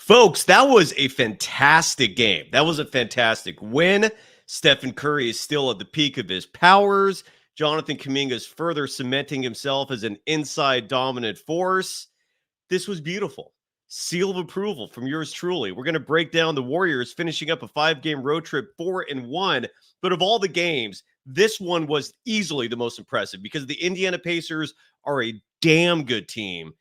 Folks, that was a fantastic game. That was a fantastic win. Stephen Curry is still at the peak of his powers. Jonathan Kaminga is further cementing himself as an inside dominant force. This was beautiful. Seal of approval from yours truly. We're going to break down the Warriors finishing up a 5-game road trip 4-1. But of all the games, this one was easily the most impressive because the Indiana Pacers are a damn good team.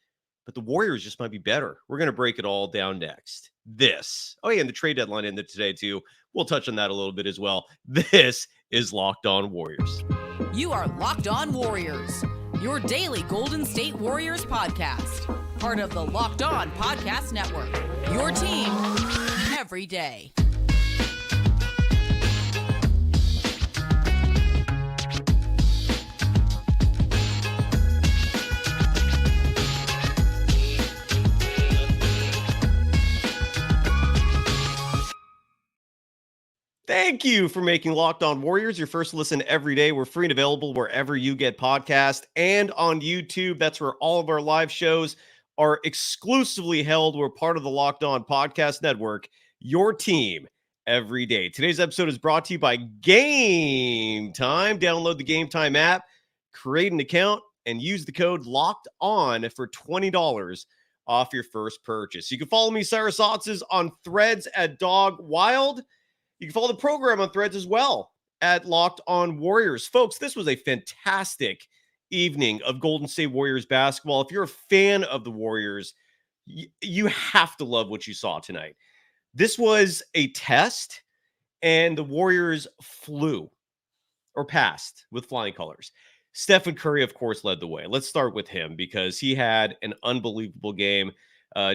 But the Warriors just might be better. We're going to break it all down next. And the trade deadline ended today too. We'll touch on that a little bit as well. This is Locked On Warriors. You are Locked On Warriors, your daily Golden State Warriors podcast. Part of the Locked On Podcast Network, your team every day. Thank you for making Locked On Warriors your first listen every day. We're free and available wherever you get podcasts and on YouTube. That's where all of our live shows are exclusively held. We're part of the Locked On Podcast Network, your team every day. Today's episode is brought to you by Gametime. Download the Gametime app, create an account, and use the code Locked On for $20 off your first purchase. You can follow me, Cyrus Saatsaz, on Threads at Dog Wild. You can follow the program on Threads as well at Locked On Warriors. Folks, this was a fantastic evening of Golden State Warriors basketball. If you're a fan of the Warriors, you have to love what you saw tonight. This was a test, and the Warriors flew or passed with flying colors. Stephen Curry, of course, led the way. Let's start with him because he had an unbelievable game.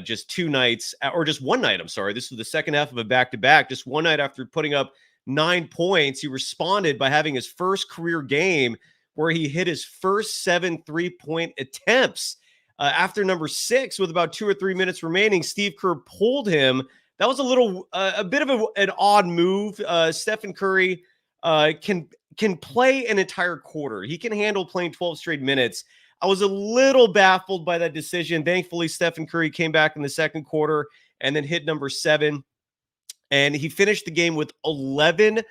Just one night. This was the second half of a back-to-back. Just one night after putting up 9 points, he responded by having his first career game where he hit his first 7 3-point attempts. After number 6, with about 2 or 3 minutes remaining, Steve Kerr pulled him. That was a bit of an odd move. Stephen Curry can play an entire quarter. He can handle playing 12 straight minutes. I was a little baffled by that decision. Thankfully, Stephen Curry came back in the second quarter and then hit number 7. And he finished the game with 11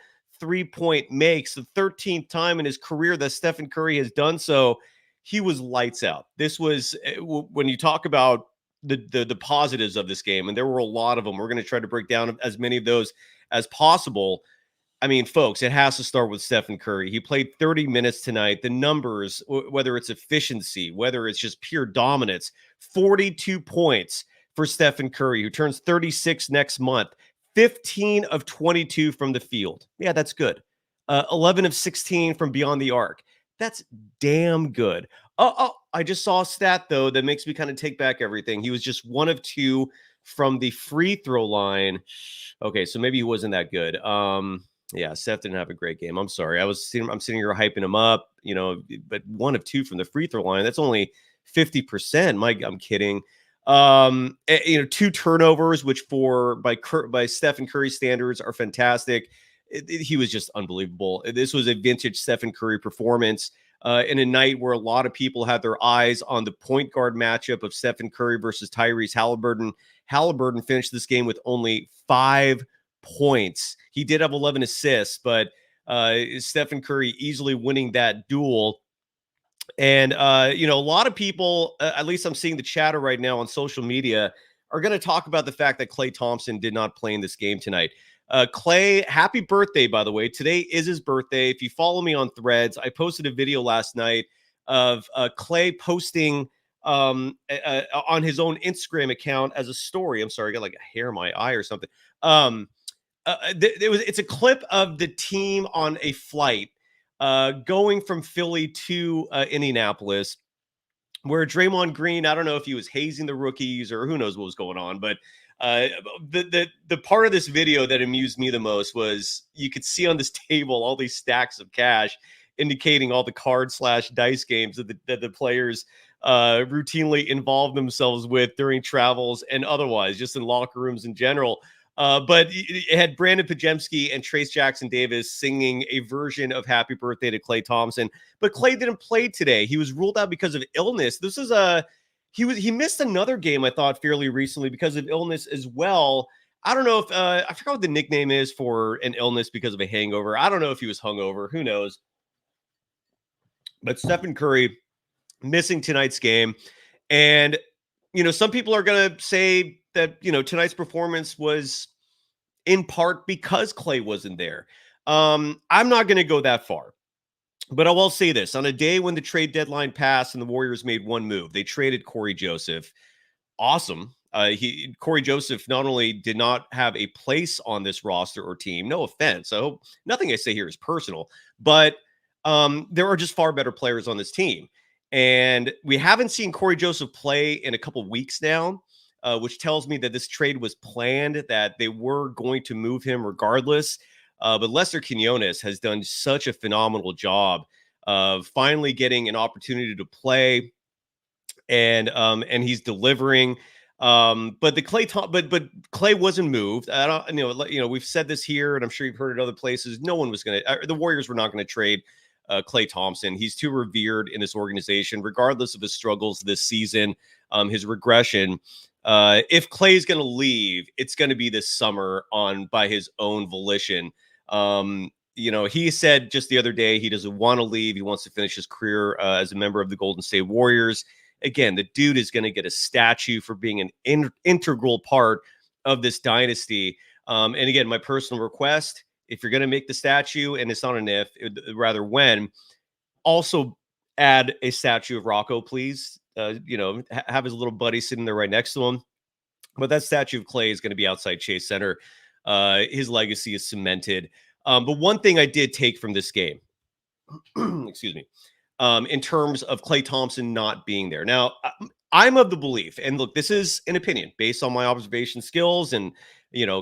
3-point makes, the 13th time in his career that Stephen Curry has done so. He was lights out. This was, when you talk about the positives of this game, and there were a lot of them. We're going to try to break down as many of those as possible. I mean, folks, it has to start with Stephen Curry. He played 30 minutes tonight. The numbers, whether it's efficiency, whether it's just pure dominance, 42 points for Stephen Curry, who turns 36 next month, 15 of 22 from the field. Yeah, that's good. 11 of 16 from beyond the arc. That's damn good. I just saw a stat, though, that makes me kind of take back everything. He was just 1 of 2 from the free throw line. Okay, so maybe he wasn't that good. Yeah, Seth didn't have a great game. I'm sorry. I'm sitting here hyping him up, but 1 of 2 from the free throw line. That's only 50%. I'm kidding. 2 turnovers, which by Stephen Curry standards are fantastic. He was just unbelievable. This was a vintage Stephen Curry performance in a night where a lot of people had their eyes on the point guard matchup of Stephen Curry versus Tyrese Halliburton. Halliburton finished this game with only 5 points. He did have 11 assists, but Stephen Curry easily winning that duel. And, a lot of people, at least I'm seeing the chatter right now on social media, are going to talk about the fact that Klay Thompson did not play in this game tonight. Klay, happy birthday, by the way. Today is his birthday. If you follow me on Threads, I posted a video last night of Klay posting on his own Instagram account as a story. I'm sorry, I got like a hair in my eye or something. It's a clip of the team on a flight going from Philly to Indianapolis, where Draymond Green, I don't know if he was hazing the rookies or who knows what was going on, but the part of this video that amused me the most was you could see on this table all these stacks of cash, indicating all the card/dice games that the players routinely involve themselves with during travels and otherwise, just in locker rooms in general. But it had Brandon Pajemski and Trace Jackson Davis singing a version of Happy Birthday to Klay Thompson. But Klay didn't play today. He was ruled out because of illness. he missed another game, I thought, fairly recently because of illness as well. I don't know if I forgot what the nickname is for an illness because of a hangover. I don't know if he was hungover. Who knows? But Stephen Curry missing tonight's game. And, some people are going to say that, tonight's performance was in part because Klay wasn't there. I'm not going to go that far. But I will say this. On a day when the trade deadline passed and the Warriors made one move, they traded Corey Joseph. Awesome. Corey Joseph not only did not have a place on this roster or team, no offense. I hope nothing I say here is personal, but there are just far better players on this team. And we haven't seen Corey Joseph play in a couple weeks now, which tells me that this trade was planned, that they were going to move him regardless. But Lester Quinones has done such a phenomenal job of finally getting an opportunity to play, and he's delivering. But Klay wasn't moved. I don't, we've said this here, and I'm sure you've heard it other places. No one was the Warriors were not going to trade Klay Thompson. He's too revered in this organization, regardless of his struggles this season, his regression. If Klay's going to leave, it's going to be this summer by his own volition. He said just the other day he doesn't want to leave. He wants to finish his career as a member of the Golden State Warriors. Again, the dude is going to get a statue for being an integral part of this dynasty. And again, my personal request, if you're going to make the statue, and it's not an if, rather when, also add a statue of Rocco, please. Have his little buddy sitting there right next to him. But that statue of Klay is going to be outside Chase Center. His legacy is cemented. But one thing I did take from this game, excuse me, in terms of Klay Thompson not being there. Now, I'm of the belief, and look, this is an opinion based on my observation skills and,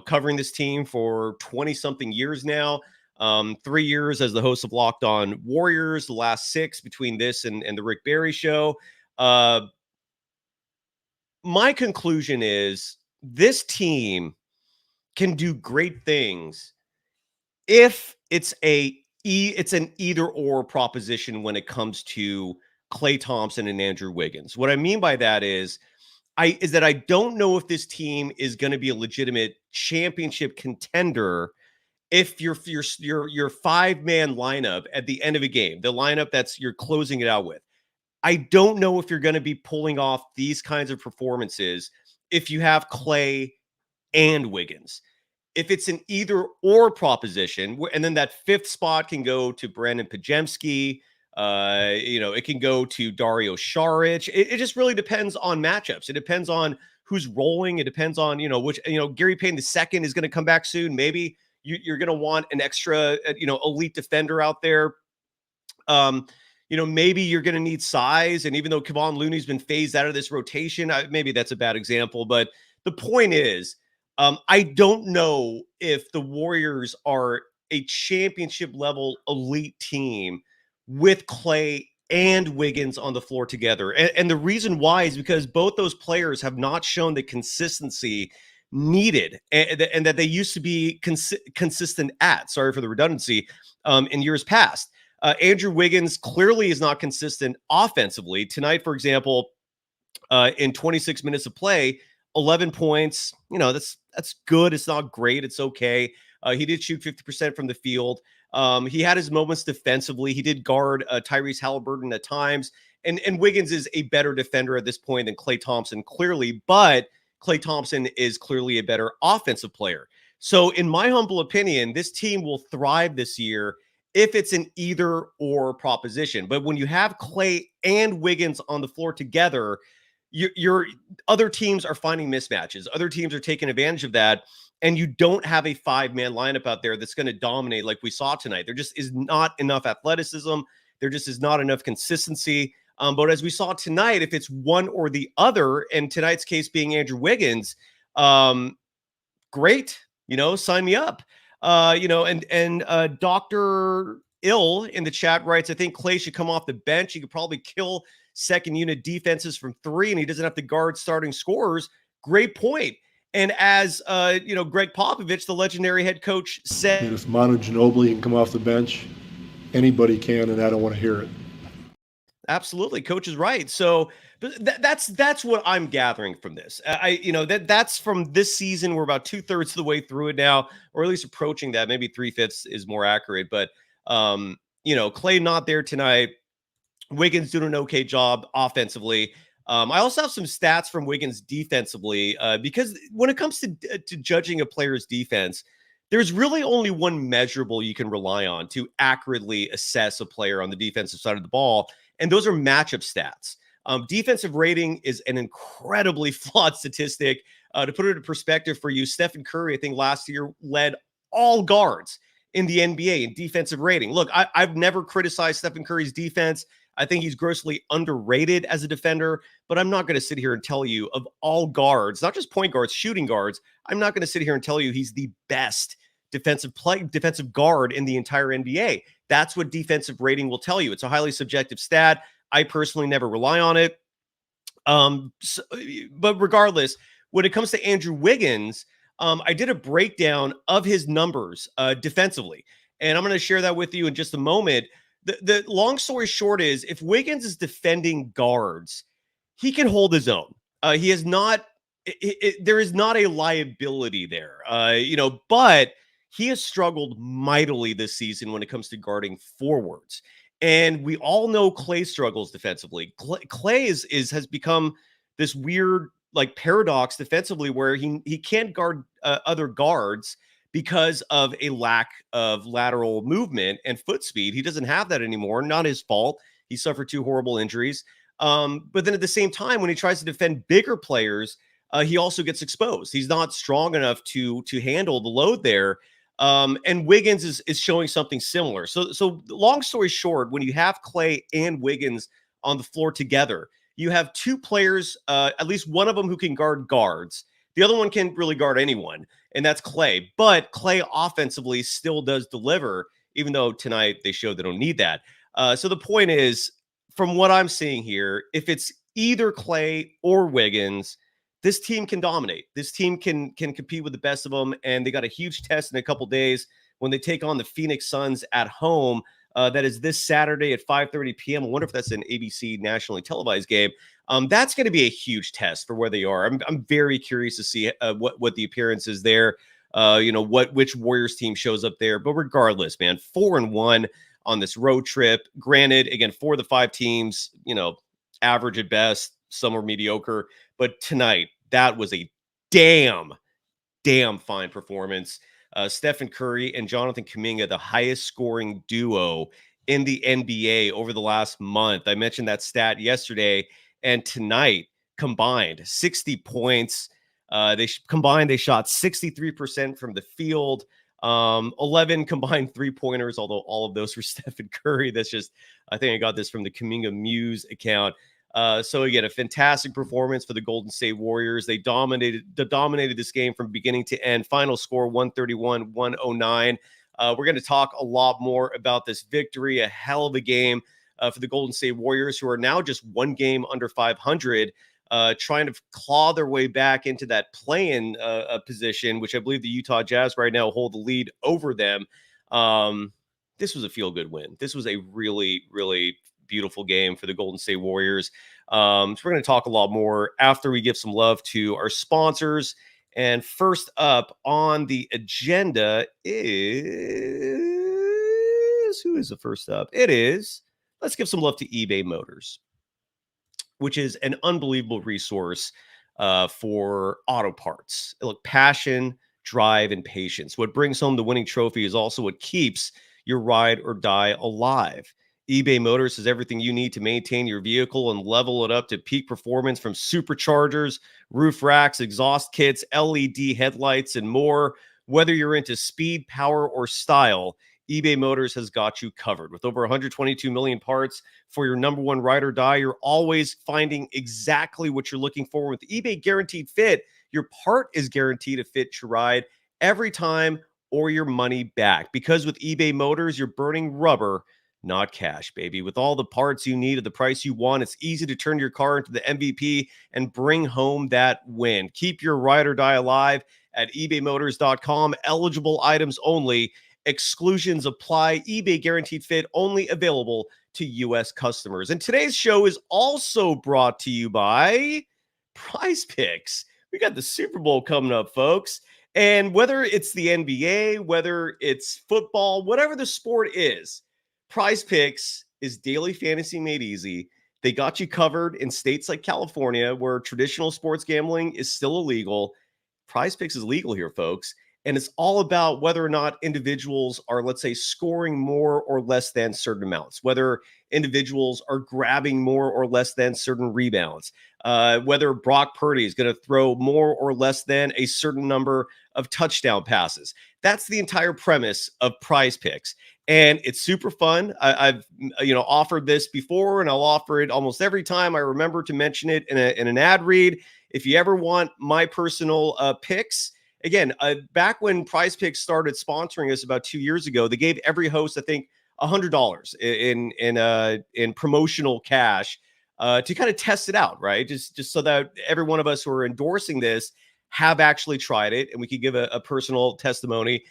covering this team for 20-something years now, 3 years as the host of Locked On Warriors, the last 6 between this and the Rick Barry show. My conclusion is this team can do great things if it's an either or proposition when it comes to Klay Thompson and Andrew Wiggins. What I mean by that is that I don't know if this team is going to be a legitimate championship contender if your 5-man lineup at the end of a game, the lineup you're closing it out with. I don't know if you're going to be pulling off these kinds of performances if you have Klay and Wiggins. If it's an either or proposition, and then that 5th spot can go to Brandon Pajemski, it can go to Dario Saric. It just really depends on matchups. It depends on who's rolling. It depends on, which, Gary Payne II is going to come back soon. Maybe you're going to want an extra, elite defender out there. Maybe you're going to need size. And even though Kevon Looney's been phased out of this rotation, maybe that's a bad example. But the point is, I don't know if the Warriors are a championship level elite team with Klay and Wiggins on the floor together. And the reason why is because both those players have not shown the consistency needed and that they used to be consistent at, sorry for the redundancy, in years past. Andrew Wiggins clearly is not consistent offensively. Tonight, for example, in 26 minutes of play, 11 points, that's good. It's not great. It's okay. He did shoot 50% from the field. He had his moments defensively. He did guard Tyrese Halliburton at times. And Wiggins is a better defender at this point than Klay Thompson, clearly. But Klay Thompson is clearly a better offensive player. So in my humble opinion, this team will thrive this year if it's an either or proposition. But when you have Klay and Wiggins on the floor together, your other teams are finding mismatches. Other teams are taking advantage of that. And you don't have a 5-man lineup out there that's going to dominate like we saw tonight. There just is not enough athleticism. There just is not enough consistency. But as we saw tonight, if it's one or the other, and tonight's case being Andrew Wiggins, great, sign me up. And Dr. Ill in the chat writes, I think Klay should come off the bench. He could probably kill second unit defenses from 3, and he doesn't have to guard starting scorers. Great point. And as Greg Popovich, the legendary head coach, said, and if Manu Ginobili can come off the bench, anybody can, and I don't want to hear it. Absolutely. Coach is right. So that's what I'm gathering from this. That's from this season. We're about 2/3 of the way through it now, or at least approaching that. Maybe 3/5 is more accurate. But Klay not there tonight. Wiggins doing an okay job offensively. I also have some stats from Wiggins defensively because when it comes to judging a player's defense, there's really only one measurable you can rely on to accurately assess a player on the defensive side of the ball, and those are matchup stats. Defensive rating is an incredibly flawed statistic. To put it in perspective for you, Stephen Curry, I think last year led all guards in the NBA in defensive rating. Look, I've never criticized Stephen Curry's defense. I think he's grossly underrated as a defender, but I'm not going to sit here and tell you of all guards, not just point guards, shooting guards. I'm not going to sit here and tell you he's the best defensive guard in the entire NBA. That's what defensive rating will tell you. It's a highly subjective stat. I personally never rely on it. But regardless, when it comes to Andrew Wiggins, I did a breakdown of his numbers defensively, and I'm going to share that with you in just a moment. The long story short is if Wiggins is defending guards, he can hold his own. He is not, there is not a liability there, but he has struggled mightily this season when it comes to guarding forwards. And we all know Klay struggles defensively. Klay has become this weird like paradox defensively where he can't guard other guards because of a lack of lateral movement and foot speed. He doesn't have that anymore. Not his fault. He suffered 2 horrible injuries. But then at the same time, when he tries to defend bigger players, he also gets exposed. He's not strong enough to handle the load there. And Wiggins is showing something similar. So long story short, when you have Klay and Wiggins on the floor together, you have 2 players, at least one of them who can guard guards. The other one can't really guard anyone, and that's Klay. But Klay offensively still does deliver, even though tonight they showed they don't need that. So the point is, from what I'm seeing here, if it's either Klay or Wiggins, this team can dominate. This team can compete with the best of them, and they got a huge test in a couple days when they take on the Phoenix Suns at home. That is this Saturday at 5:30 p.m. I wonder if that's an ABC nationally televised game. That's going to be a huge test for where they are. I'm very curious to see what the appearance is there. Which Warriors team shows up there. But regardless, man, 4-1 on this road trip. Granted, again, 4 of the 5 teams, average at best. Some are mediocre. But tonight, that was a damn fine performance. Stephen Curry and Jonathan Kaminga, the highest scoring duo in the NBA over the last month. I mentioned that stat yesterday, and tonight combined 60 points. They shot 63% from the field, 11 combined 3-pointers, although all of those were Stephen Curry. I think I got this from the Kaminga Muse account. So again, a fantastic performance for the Golden State Warriors. They dominated this game from beginning to end. Final score 131-109. We're going to talk a lot more about this victory. A hell of a game for the Golden State Warriors, who are now just 1 game under 500, trying to claw their way back into that play-in position, which I believe the Utah Jazz right now hold the lead over them. This was a feel-good win. This was a really, really beautiful game for the Golden State Warriors. So we're going to talk a lot more after we give some love to our sponsors. And first up on the agenda is, who is the first up? It is, let's give some love to eBay Motors, which is an unbelievable resource for auto parts. Look, passion, drive, and patience. What brings home the winning trophy is also what keeps your ride or die alive. eBay Motors has everything you need to maintain your vehicle and level it up to peak performance, from superchargers, roof racks, exhaust kits, LED headlights, and more. Whether you're into speed, power, or style, eBay Motors has got you covered. With over 122 million parts for your number one ride or die, you're always finding exactly what you're looking for. With eBay Guaranteed Fit, your part is guaranteed to fit your ride every time or your money back. Because with eBay Motors, you're burning rubber, not cash, baby. With all the parts you need at the price you want, it's easy to turn your car into the MVP and bring home that win. Keep your ride or die alive at ebaymotors.com. Eligible items only. Exclusions apply. eBay guaranteed fit, only available to U.S. customers. And today's show is also brought to you by PrizePicks. We got the Super Bowl coming up, folks. And whether it's the NBA, whether it's football, whatever the sport is, PrizePicks is daily fantasy made easy. They got you covered in states like California, where traditional sports gambling is still illegal. PrizePicks is legal here, folks. And it's all about whether or not individuals are, let's say, scoring more or less than certain amounts, whether individuals are grabbing more or less than certain rebounds, whether Brock Purdy is going to throw more or less than a certain number of touchdown passes. That's the entire premise of PrizePicks. And it's super fun. I've offered this before, and I'll offer it almost every time I remember to mention it in an ad read. If you ever want my personal picks, again, back when PrizePicks started sponsoring us about 2 years ago, they gave every host, I think, $100 in promotional cash to kind of test it out, right? Just so that every one of us who are endorsing this have actually tried it, and we could give a personal testimony.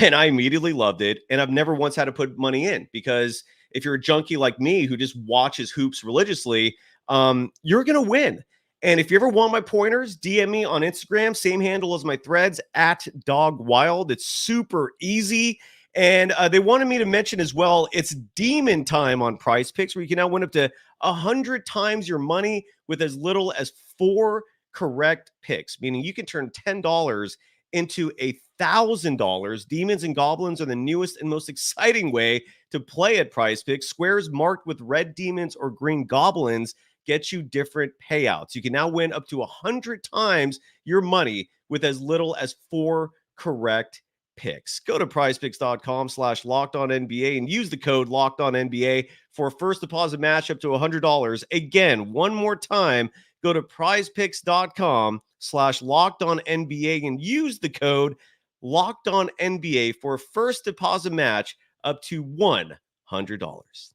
And I immediately loved it. And I've never once had to put money in, because if you're a junkie like me who just watches hoops religiously, you're going to win. And if you ever want my pointers, DM me on Instagram, same handle as my threads, @DogWild. It's super easy. And they wanted me to mention as well, it's demon time on PrizePicks, where you can now win up to 100 times your money with as little as 4 correct picks, meaning you can turn $10 into $1,000. Demons and goblins are the newest and most exciting way to play at PrizePicks. Squares marked with red demons or green goblins get you different payouts. You can now win up to 100 times your money with as little as 4 correct picks. Go to prizepicks.com/LockedOnNBA and use the code LockedOnNBA for a first deposit match up to $100. Again, one more time, go to prizepicks.com/LockedOnNBA and use the code LockedOnNBA for a first deposit match up to $100.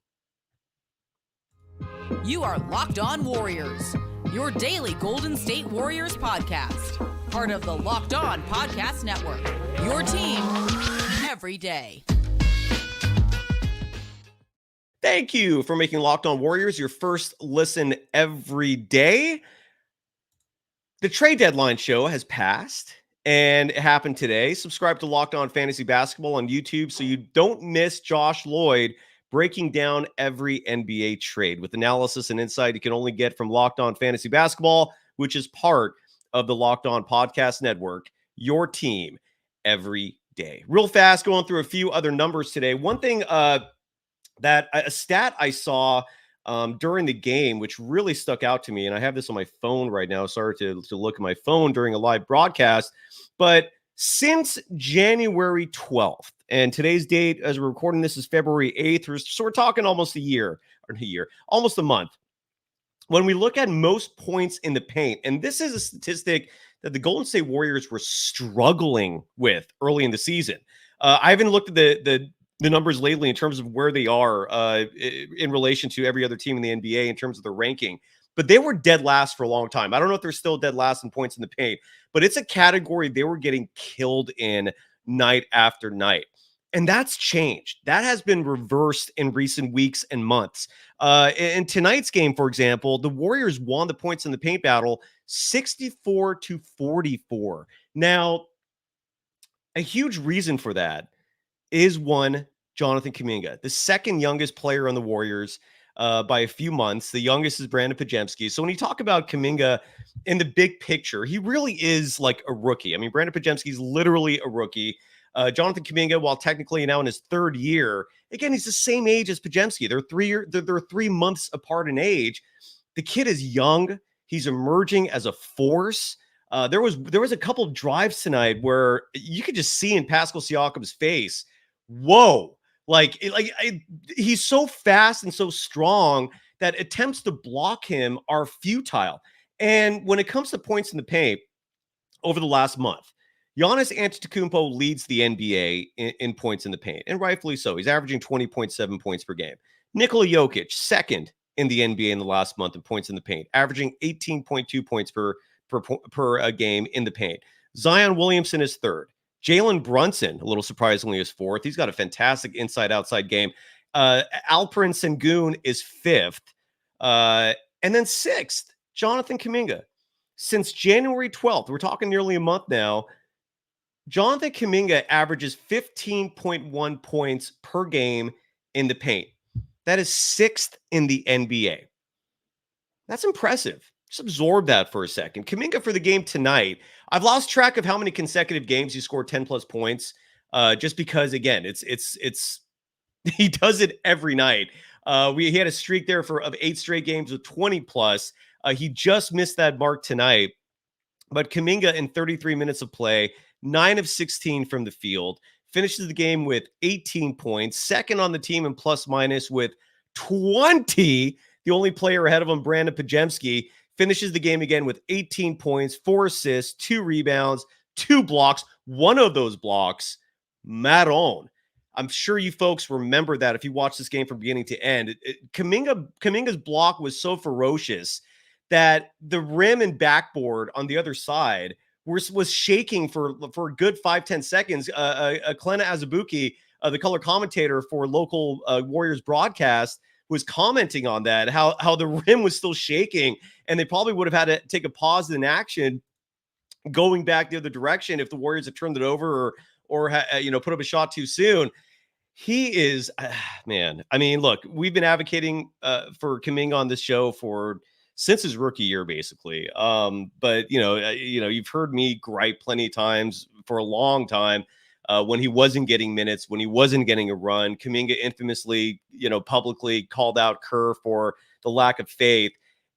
You are Locked On Warriors, your daily Golden State Warriors podcast. Part of the Locked On Podcast Network, your team every day. Thank you for making Locked On Warriors your first listen every day. The trade deadline show has passed, and it happened today. Subscribe to Locked On Fantasy Basketball on YouTube so you don't miss Josh Lloyd breaking down every NBA trade with analysis and insight you can only get from Locked On Fantasy Basketball, which is part of the Locked On Podcast Network, your team every day. Real fast, going through a few other numbers today. One thing a stat I saw during the game, which really stuck out to me, and I have this on my phone right now. Sorry to look at my phone during a live broadcast, but since January 12th, and today's date as we're recording this is February 8th, so we're talking almost almost a month. When we look at most points in the paint, and this is a statistic that the Golden State Warriors were struggling with early in the season. I haven't looked at the numbers lately in terms of where they are in relation to every other team in the NBA in terms of the ranking, but they were dead last for a long time. I don't know if they're still dead last in points in the paint, but it's a category they were getting killed in night after night. And that's changed. That has been reversed in recent weeks and months. In tonight's game, for example, the Warriors won the points in the paint battle 64-44. Now, a huge reason for that is one, Jonathan Kaminga, the second youngest player on the Warriors by a few months. The youngest is Brandon Podziemski. So when you talk about Kaminga in the big picture, he really is like a rookie. I mean, Brandon Podziemski is literally a rookie. Jonathan Kaminga, while technically now in his third year, again, he's the same age as Podziemski. They're 3 months apart in age. The kid is young. He's emerging as a force. There was a couple of drives tonight where you could just see in Pascal Siakam's face, whoa, he's so fast and so strong that attempts to block him are futile. And when it comes to points in the paint over the last month, Giannis Antetokounmpo leads the NBA in points in the paint, and rightfully so. He's averaging 20.7 points per game. Nikola Jokic, second in the NBA in the last month in points in the paint, averaging 18.2 points per game in the paint. Zion Williamson is third. Jalen Brunson, a little surprisingly, is fourth. He's got a fantastic inside-outside game. Alperen Sengun is fifth. And then sixth, Jonathan Kaminga. Since January 12th, we're talking nearly a month now, Jonathan Kaminga averages 15.1 points per game in the paint. That is sixth in the NBA. That's impressive. Just absorb that for a second. Kaminga for the game tonight. I've lost track of how many consecutive games he scored 10 plus points. Just because, again, it's he does it every night. He had a streak there of 8 straight games with 20 plus. He just missed that mark tonight. But Kaminga in 33 minutes of play, 9 of 16 from the field, finishes the game with 18 points, second on the team in plus minus with 20. The only player ahead of him, Brandon Pajemski, finishes the game again with 18 points, 4 assists, 2 rebounds, 2 blocks. One of those blocks, Maron. I'm sure you folks remember that if you watch this game from beginning to end. Kaminga's block was so ferocious that the rim and backboard on the other side was shaking for a good 5-10 seconds. Klena Azubuike, the color commentator for local Warriors broadcast, was commenting on that, how the rim was still shaking, and they probably would have had to take a pause in action going back the other direction if the Warriors had turned it over or put up a shot too soon. He is, man. I mean, look, we've been advocating for Kaminga on this show since his rookie year, basically. But you've heard me gripe plenty of times for a long time when he wasn't getting minutes, when he wasn't getting a run. Kaminga infamously, publicly called out Kerr for the lack of faith,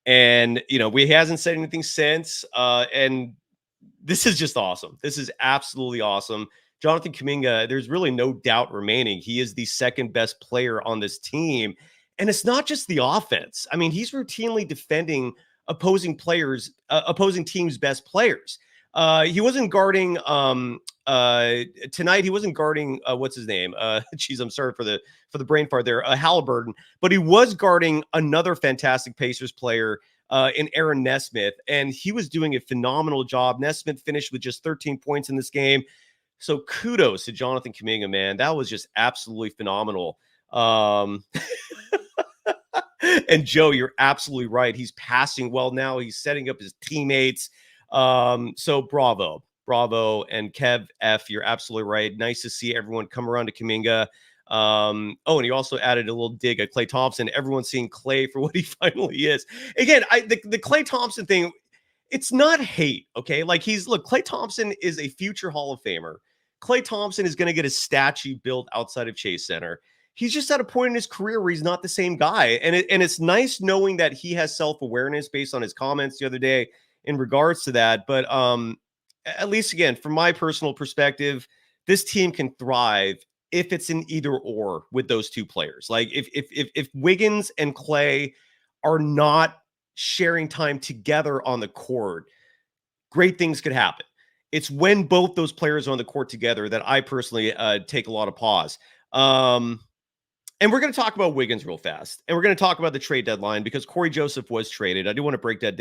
and he hasn't said anything since. And this is just awesome. This is absolutely awesome. Jonathan Kaminga, there's really no doubt remaining. He is the second best player on this team. And it's not just the offense. I mean, he's routinely defending opposing teams' best players. He wasn't guarding tonight. He wasn't guarding what's his name? I'm sorry for the brain fart there. Halliburton, but he was guarding another fantastic Pacers player in Aaron Nesmith, and he was doing a phenomenal job. Nesmith finished with just 13 points in this game. So kudos to Jonathan Kaminga, man. That was just absolutely phenomenal. And Joe, you're absolutely right. He's passing well now. He's setting up his teammates. So bravo. And Kev F, you're absolutely right. Nice to see everyone come around to Kaminga. And he also added a little dig at Klay Thompson. Everyone's seeing Klay for what he finally is. Again, the Klay Thompson thing, it's not hate, okay? Klay Thompson is a future Hall of Famer. Klay Thompson is going to get a statue built outside of Chase Center. He's just at a point in his career where he's not the same guy. And it's nice knowing that he has self-awareness based on his comments the other day in regards to that. But at least, again, from my personal perspective, this team can thrive if it's an either or with those two players. Like if Wiggins and Klay are not sharing time together on the court, great things could happen. It's when both those players are on the court together that I personally take a lot of pause. And we're going to talk about Wiggins real fast. And we're going to talk about the trade deadline because Corey Joseph was traded. I do want to break that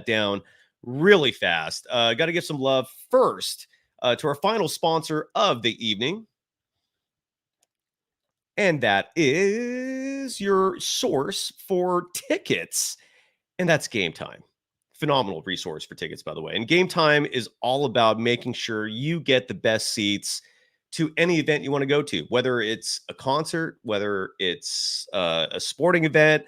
down really fast. Got to give some love first to our final sponsor of the evening. And that is your source for tickets. And that's Gametime. Phenomenal resource for tickets, by the way. And Gametime is all about making sure you get the best seats to any event you want to go to, whether it's a concert, whether it's a sporting event.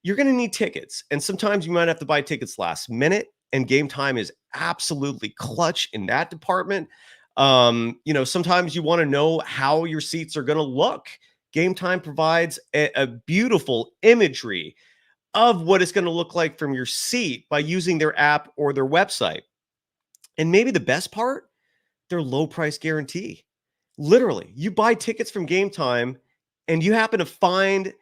You're going to need tickets. And sometimes you might have to buy tickets last minute. And Gametime is absolutely clutch in that department. Sometimes you want to know how your seats are going to look. Gametime provides a beautiful imagery of what it's going to look like from your seat by using their app or their website. And maybe the best part, their low price guarantee. Literally, you buy tickets from Gametime and you happen to find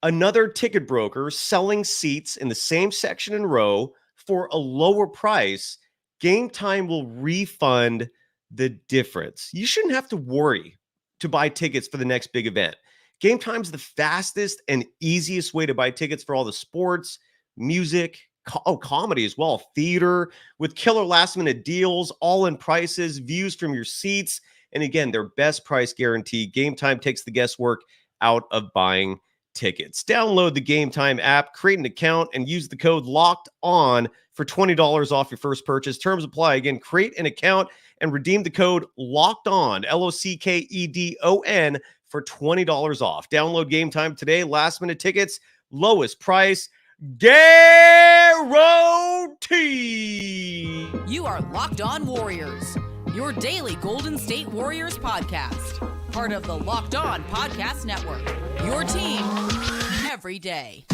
another ticket broker selling seats in the same section and row for a lower price, Gametime will refund the difference. You shouldn't have to worry to buy tickets for the next big event. Gametime's the fastest and easiest way to buy tickets for all the sports, music, comedy as well. Theater with killer last minute deals, all in prices, views from your seats. And again, their best price guarantee. Gametime takes the guesswork out of buying tickets. Download the Gametime app, create an account, and use the code Locked On for $20 off your first purchase. Terms apply. Again, create an account and redeem the code Locked On, LOCKEDON, for $20 off. Download Gametime today. Last minute tickets, lowest price guarantee. You are Locked On Warriors, your daily Golden State Warriors podcast. Part of the Locked On Podcast Network, your team every day.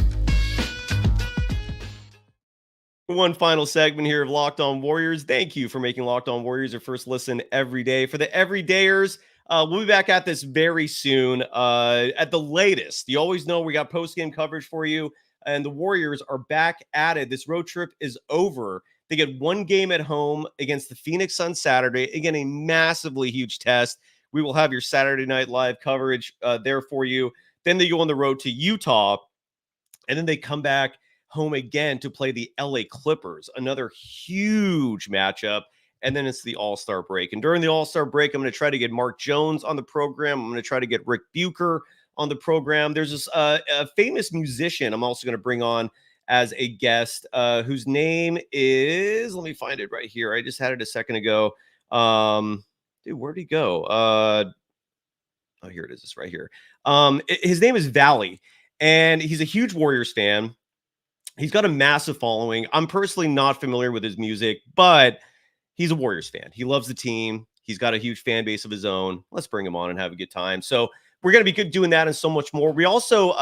One final segment here of Locked On Warriors. Thank you for making Locked On Warriors your first listen every day. For the everydayers, we'll be back at this very soon. At the latest, you always know we got post-game coverage for you, and the Warriors are back at it. This road trip is over. They get one game at home against the Phoenix Suns Saturday. Again, a massively huge test. We will have your Saturday Night Live coverage there for you. Then they go on the road to Utah, and then they come back home again to play the LA Clippers, another huge matchup. And then it's the All-Star break. And during the All-Star break, I'm going to try to get Mark Jones on the program. I'm going to try to get Rick Bucher on the program. There's this a famous musician I'm also going to bring on as a guest, whose name is, let me find it right here. I just had it a second ago. Dude, where'd he go? Oh, here it is. It's right here. His name is Valley, and he's a huge Warriors fan. He's got a massive following. I'm personally not familiar with his music, but he's a Warriors fan. He loves the team. He's got a huge fan base of his own. Let's bring him on and have a good time. So we're going to be doing that and so much more. We also,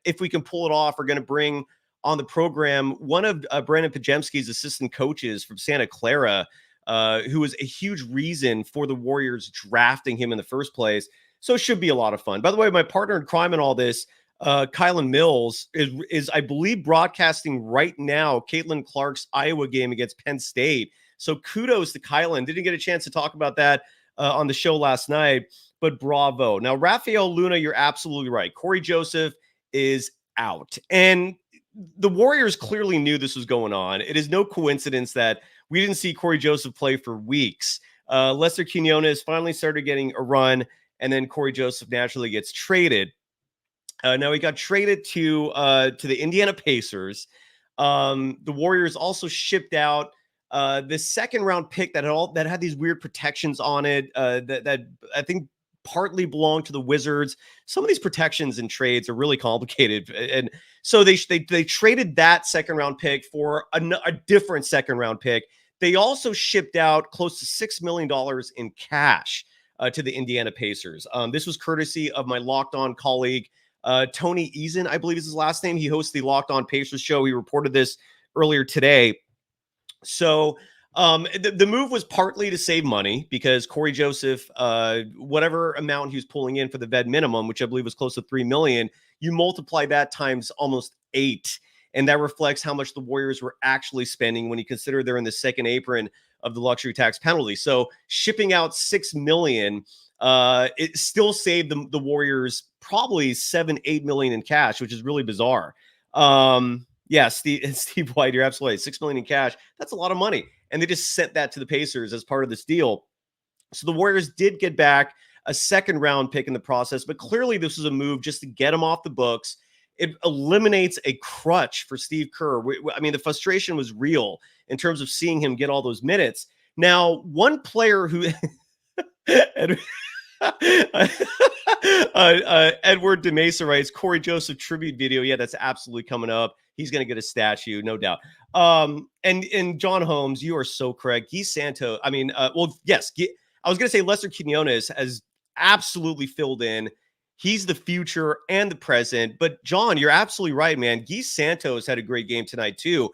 if we can pull it off, we're going to bring on the program one of Brandon Pajemski's assistant coaches from Santa Clara, who was a huge reason for the Warriors drafting him in the first place. So it should be a lot of fun. By the way, my partner in crime in all this, Kylan Mills, is I believe broadcasting right now Caitlin Clark's Iowa game against Penn State. So kudos to Kylan. Didn't get a chance to talk about that on the show last night, but bravo. Now, Rafael Luna, you're absolutely right. Corey Joseph is out. And the Warriors clearly knew this was going on. It is no coincidence that we didn't see Corey Joseph play for weeks. Lester Quinones finally started getting a run, and then Corey Joseph naturally gets traded. Now he got traded to the Indiana Pacers. The Warriors also shipped out the second round pick that had these weird protections on it that I think partly belonged to the Wizards. Some of these protections and trades are really complicated, and so they traded that second round pick for a different second round pick. They also shipped out close to $6 million in cash to the Indiana Pacers. This was courtesy of my Locked On colleague, Tony Eason, I believe is his last name. He hosts the Locked On Pacers show. He reported this earlier today. So the move was partly to save money because Corey Joseph, whatever amount he was pulling in for the vet minimum, which I believe was close to $3 million, you multiply that times almost 8. And that reflects how much the Warriors were actually spending when you consider they're in the second apron of the luxury tax penalty. So shipping out $6 million, it still saved the Warriors probably $7-8 million in cash, which is really bizarre. Yeah, Steve White, you're absolutely right. $6 million in cash. That's a lot of money. And they just sent that to the Pacers as part of this deal. So the Warriors did get back a second round pick in the process, but clearly this was a move just to get him off the books. It eliminates a crutch for Steve Kerr. I mean, the frustration was real in terms of seeing him get all those minutes. Now, one player who Edward DeMesa writes, Corey Joseph tribute video. Yeah, that's absolutely coming up. He's going to get a statue, no doubt. And John Holmes, you are so correct. Guy Santo, I mean, well, yes, I was going to say Lester Quinones has absolutely filled in. He's the future and the present. But, John, you're absolutely right, man. Guy Santos had a great game tonight, too.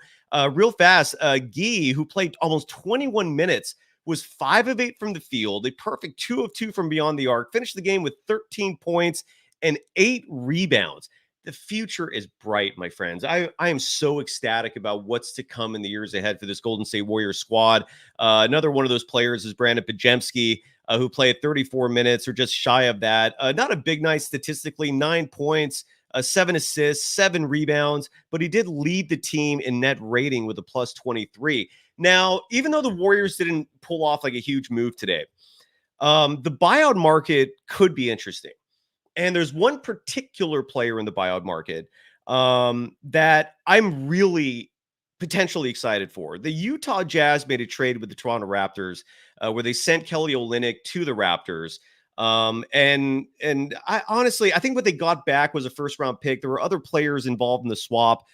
Real fast, Guy, who played almost 21 minutes, was 5 of 8 from the field, a perfect 2 of 2 from beyond the arc, finished the game with 13 points and 8 rebounds. The future is bright, my friends. I am so ecstatic about what's to come in the years ahead for this Golden State Warriors squad. Another one of those players is Brandon Pajemski, who played 34 minutes or just shy of that. Not a big night statistically, 9 points, 7 assists, 7 rebounds, but he did lead the team in net rating with a plus 23. Now, even though the Warriors didn't pull off like a huge move today, the buyout market could be interesting. And there's one particular player in the buyout market that I'm really potentially excited for. The Utah Jazz made a trade with the Toronto Raptors where they sent Kelly Olynyk to the Raptors. And I honestly, I think what they got back was a first round pick. There were other players involved in the swap.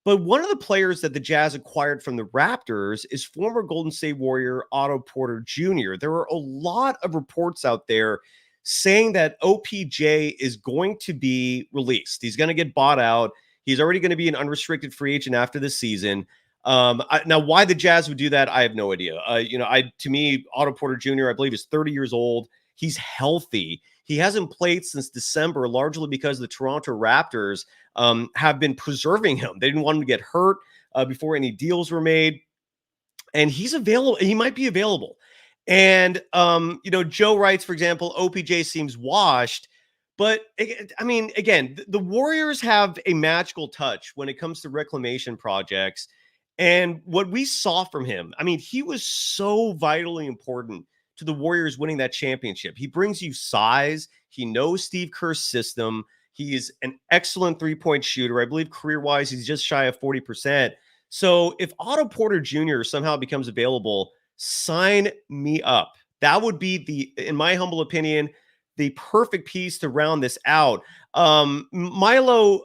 But one of the players that the Jazz acquired from the Raptors is former Golden State Warrior Otto Porter Jr. There are a lot of reports out there saying that OPJ is going to be released. He's going to get bought out. He's already going to be an unrestricted free agent after this season. Now, why the Jazz would do that, I have no idea. To me, Otto Porter Jr., I believe, is 30 years old. He's healthy. He hasn't played since December, largely because the Toronto Raptors have been preserving him. They didn't want him to get hurt before any deals were made. And he's available. He might be available. And, Joe writes, for example, OPJ seems washed. But, I mean, again, the Warriors have a magical touch when it comes to reclamation projects. And what we saw from him, I mean, he was so vitally important to the Warriors winning that championship. He brings you size. He knows Steve Kerr's system. He is an excellent three-point shooter. I believe career-wise, he's just shy of 40%. So if Otto Porter Jr. somehow becomes available, sign me up. That would be in my humble opinion, the perfect piece to round this out. Milo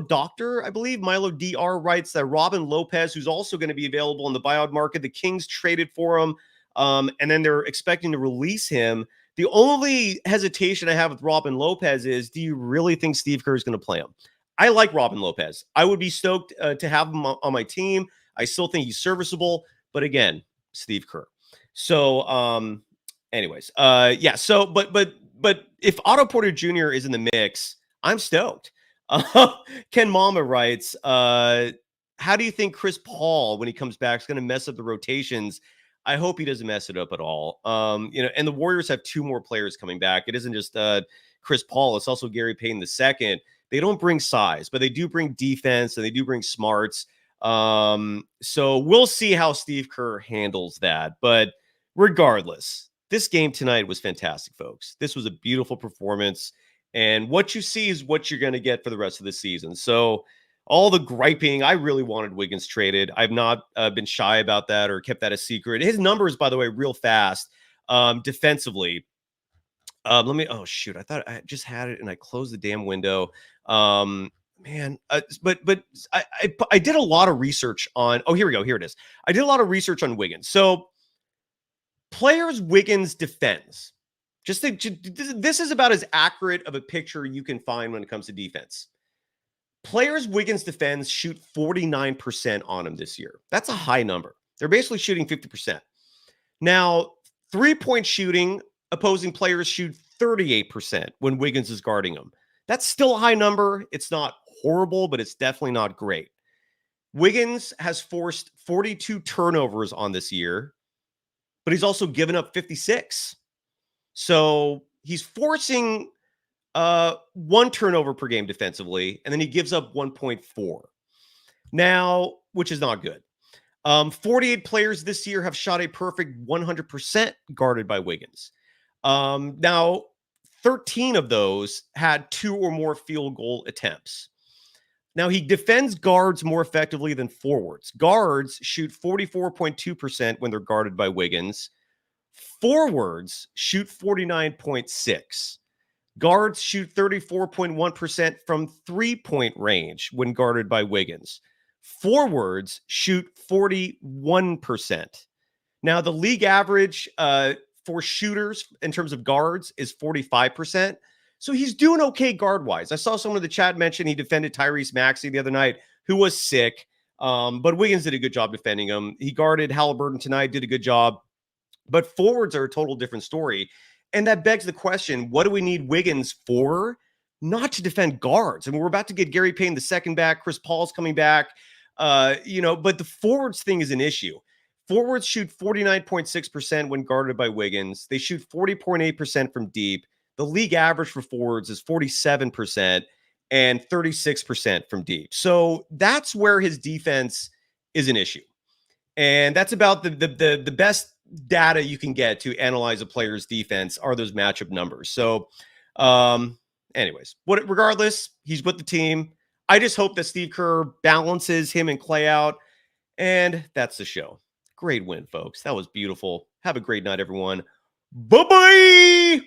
Doctor, I believe, Milo DR writes that Robin Lopez, who's also going to be available in the buyout market, the Kings traded for him, and then they're expecting to release him. The only hesitation I have with Robin Lopez is, do you really think Steve Kerr is going to play him? I like Robin Lopez. I would be stoked to have him on my team. I still think he's serviceable, but again, Steve Kerr. So, anyways, yeah. So, but if Otto Porter Jr. is in the mix, I'm stoked. Ken Mama writes, how do you think Chris Paul, when he comes back, is going to mess up the rotations? I hope he doesn't mess it up at all. And the Warriors have 2 more players coming back. It isn't just Chris Paul. It's also Gary Payton II. They don't bring size, but they do bring defense and they do bring smarts. So we'll see how Steve Kerr handles that. But regardless, this game tonight was fantastic, folks. This was a beautiful performance. And what you see is what you're going to get for the rest of the season. So all the griping, I really wanted Wiggins traded. I've not been shy about that or kept that a secret. His numbers, by the way, real fast defensively. Oh, shoot. I thought I just had it and I closed the damn window. But I did a lot of research on, here we go. Here it is. I did a lot of research on Wiggins. So players Wiggins defends. This is about as accurate of a picture you can find when it comes to defense. Players Wiggins defends shoot 49% on him this year. That's a high number. They're basically shooting 50%. Now, 3-point shooting, opposing players shoot 38% when Wiggins is guarding them. That's still a high number. It's not horrible, but it's definitely not great. Wiggins has forced 42 turnovers on this year, but he's also given up 56. So he's forcing 1 turnover per game defensively, and then he gives up 1.4. Now, which is not good. 48 players this year have shot a perfect 100% guarded by Wiggins. Now, 13 of those had 2 or more field goal attempts. Now, he defends guards more effectively than forwards. Guards shoot 44.2% when they're guarded by Wiggins. Forwards shoot 49.6%. Guards shoot 34.1% from 3-point range when guarded by Wiggins. Forwards shoot 41%. Now, the league average for shooters in terms of guards is 45%. So he's doing okay guard-wise. I saw someone in the chat mention he defended Tyrese Maxey the other night, who was sick. But Wiggins did a good job defending him. He guarded Halliburton tonight, did a good job. But forwards are a total different story. And that begs the question, what do we need Wiggins for? Not to defend guards. I mean, we're about to get Gary Payton II back. Chris Paul's coming back. But the forwards thing is an issue. Forwards shoot 49.6% when guarded by Wiggins. They shoot 40.8% from deep. The league average for forwards is 47%. and 36% from deep. So that's where his defense is an issue. And that's about the best data you can get to analyze a player's defense are those matchup numbers. So anyways, regardless, he's with the team. I just hope that Steve Kerr balances him and Klay out. And that's the show. Great win, folks. That was beautiful. Have a great night, everyone. Bye-bye.